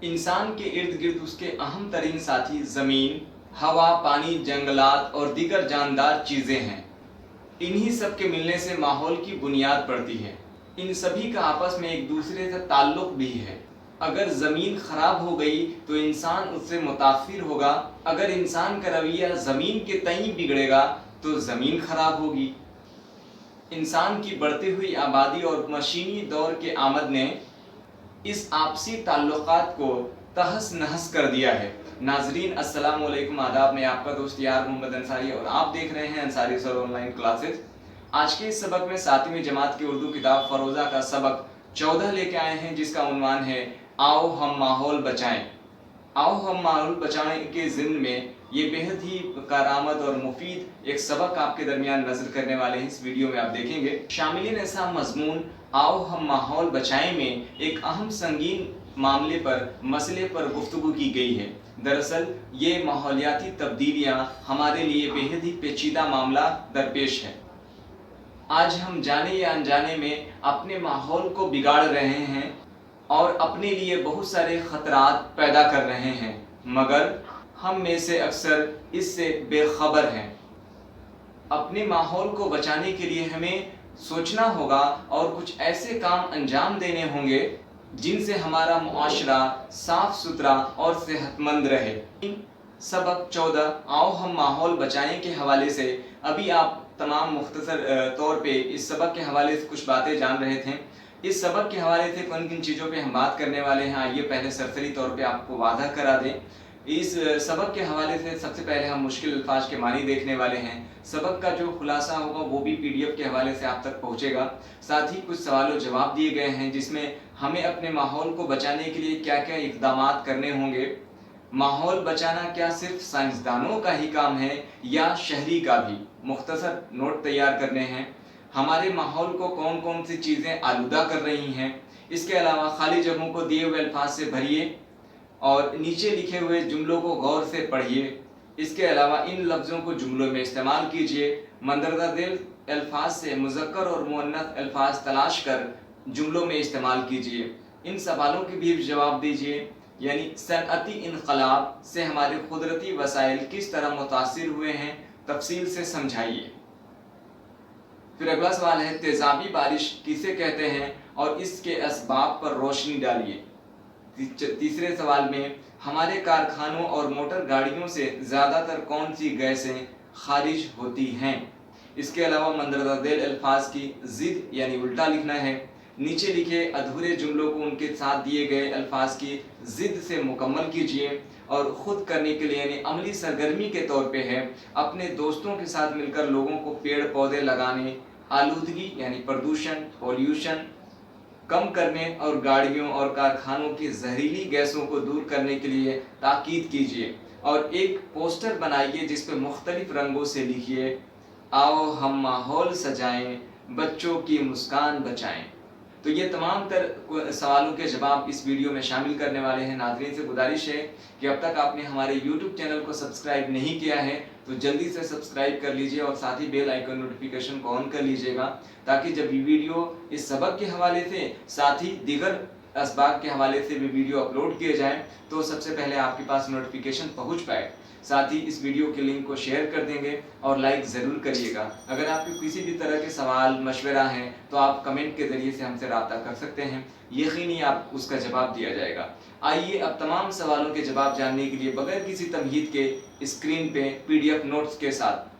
इंसान के इर्द गिर्द उसके अहम तरीन साथी ज़मीन, हवा, पानी, जंगलात और दीगर जानदार चीज़ें हैं। इन्हीं सब के मिलने से माहौल की बुनियाद पड़ती है। इन सभी का आपस में एक दूसरे से ताल्लुक़ भी है। अगर ज़मीन ख़राब हो गई तो इंसान उससे मुतासिर होगा। अगर इंसान का रवैया ज़मीन के तईं बिगड़ेगा तो ज़मीन ख़राब होगी। इंसान की बढ़ती हुई आबादी और मशीनी दौर के आमद ने इस आपसी ताल्लुकात को तहस नहस कर दिया है। नाजरीन अस्सलाम वालेकुम, आदाब। मैं आपका दोस्त यार मोहम्मद अंसारी और आप देख रहे हैं अंसारी सर ऑनलाइन क्लासेस। आज के इस सबक में 7वीं जमात की उर्दू किताब फ़रोज़ा का सबक 14 लेके आए हैं, जिसका उन्वान है आओ हम माहौल बचाएं। आओ हम माहौल बचाएं के ज़िम्न में ये बेहद ही कारआमद और मुफीद एक सबक आपके दरमियान नज़र करने वाले हैं। इस वीडियो में आप देखेंगे शामिलिन ऐसा मजमून आओ हम माहौल बचाएं में एक अहम संगीन मामले पर मसले पर गुफ्तगू की गई है। दरअसल ये माहौलियाती तब्दीलियाँ हमारे लिए बेहद ही पेचीदा मामला दरपेश है। आज हम जाने या अनजाने में अपने माहौल को बिगाड़ रहे हैं और अपने लिए बहुत सारे ख़तरात पैदा कर रहे हैं, मगर हम में से अक्सर इससे बेखबर हैं। अपने माहौल को बचाने के लिए हमें सोचना होगा और कुछ ऐसे काम अंजाम देने होंगे जिनसे हमारा मुआशरा साफ सुथरा और सेहतमंद रहे। सबक 14 आओ हम माहौल बचाएं के हवाले से अभी आप तमाम मुख्तसर तौर पे इस सबक के हवाले से कुछ बातें जान रहे थे। इस सबक के हवाले से किन किन चीज़ों पे हम बात करने वाले हैं, आइए पहले सरसरी तौर पे आपको वादा करा दें। इस सबक के हवाले से सबसे पहले हम मुश्किल अल्फाज के मानी देखने वाले हैं। सबक का जो खुलासा होगा वो भी PDF के हवाले से आप तक पहुंचेगा। साथ ही कुछ सवाल जवाब दिए गए हैं जिसमें हमें अपने माहौल को बचाने के लिए क्या क्या इक़दामात करने होंगे। माहौल बचाना क्या सिर्फ साइंसदानों का ही काम है या शहरी का भी, मुख्तसर नोट तैयार करने हैं। हमारे माहौल को कौन कौन सी चीज़ें आलूदा कर रही हैं। इसके अलावा खाली जगहों को दिए हुए अल्फाज से भरिए और नीचे लिखे हुए जुमलों को गौर से पढ़िए। इसके अलावा इन लफ्ज़ों को जुमलों में इस्तेमाल कीजिए। मंदरजा दिल अल्फाज से मुज़क्कर और मुअन्नस अल्फाज तलाश कर जुमलों में इस्तेमाल कीजिए। इन सवालों के भी जवाब दीजिए, यानी सनअती इनकलाब से हमारे कुदरती वसाइल किस तरह मुतासिर हुए हैं, तफसील से समझाइए। फिर अगला सवाल है तेज़ाबी बारिश किसे कहते हैं और इसके असबाब पर रोशनी डालिए। तीसरे सवाल में हमारे कारखानों और मोटर गाड़ियों से ज़्यादातर कौन सी गैसें खारिज होती हैं। इसके अलावा मंदरजा दिल अल्फाज की ज़िद यानी उल्टा लिखना है। नीचे लिखे अधूरे जुमलों को उनके साथ दिए गए अल्फाज की ज़िद से मुकम्मल कीजिए और ख़ुद करने के लिए यानी अमली सरगर्मी के तौर पे है अपने दोस्तों के साथ मिलकर लोगों को पेड़ पौधे लगाने, आलूदगी यानी प्रदूषण पॉल्यूशन कम करने और गाड़ियों और कारखानों की जहरीली गैसों को दूर करने के लिए ताकीद कीजिए। और एक पोस्टर बनाइए जिस पे मुख्तलिफ रंगों से लिखिए आओ हम माहौल सजाएं, बच्चों की मुस्कान बचाएं। तो ये तमाम तर सवालों के जवाब इस वीडियो में शामिल करने वाले हैं। नाज़रीन से गुजारिश है कि अब तक आपने हमारे YouTube चैनल को सब्सक्राइब नहीं किया है तो जल्दी से सब्सक्राइब कर लीजिए और साथ ही बेल आइकन नोटिफिकेशन को ऑन कर लीजिएगा, ताकि जब ये वीडियो इस सबक के हवाले से साथ ही दीगर असबाब के हवाले से भी वीडियो अपलोड किए जाएँ तो सबसे पहले आपके पास नोटिफिकेशन पहुँच पाए। साथ ही इस वीडियो के लिंक को शेयर कर देंगे और लाइक ज़रूर करिएगा। अगर आपके किसी भी तरह के सवाल मशवरा हैं तो आप कमेंट के ज़रिए से हमसे रब्ता कर सकते हैं, यकीनी आप उसका जवाब दिया जाएगा। आइए अब तमाम सवालों के जवाब जानने के लिए बगैर किसी तमहीद के स्क्रीन पे PDF नोट्स के साथ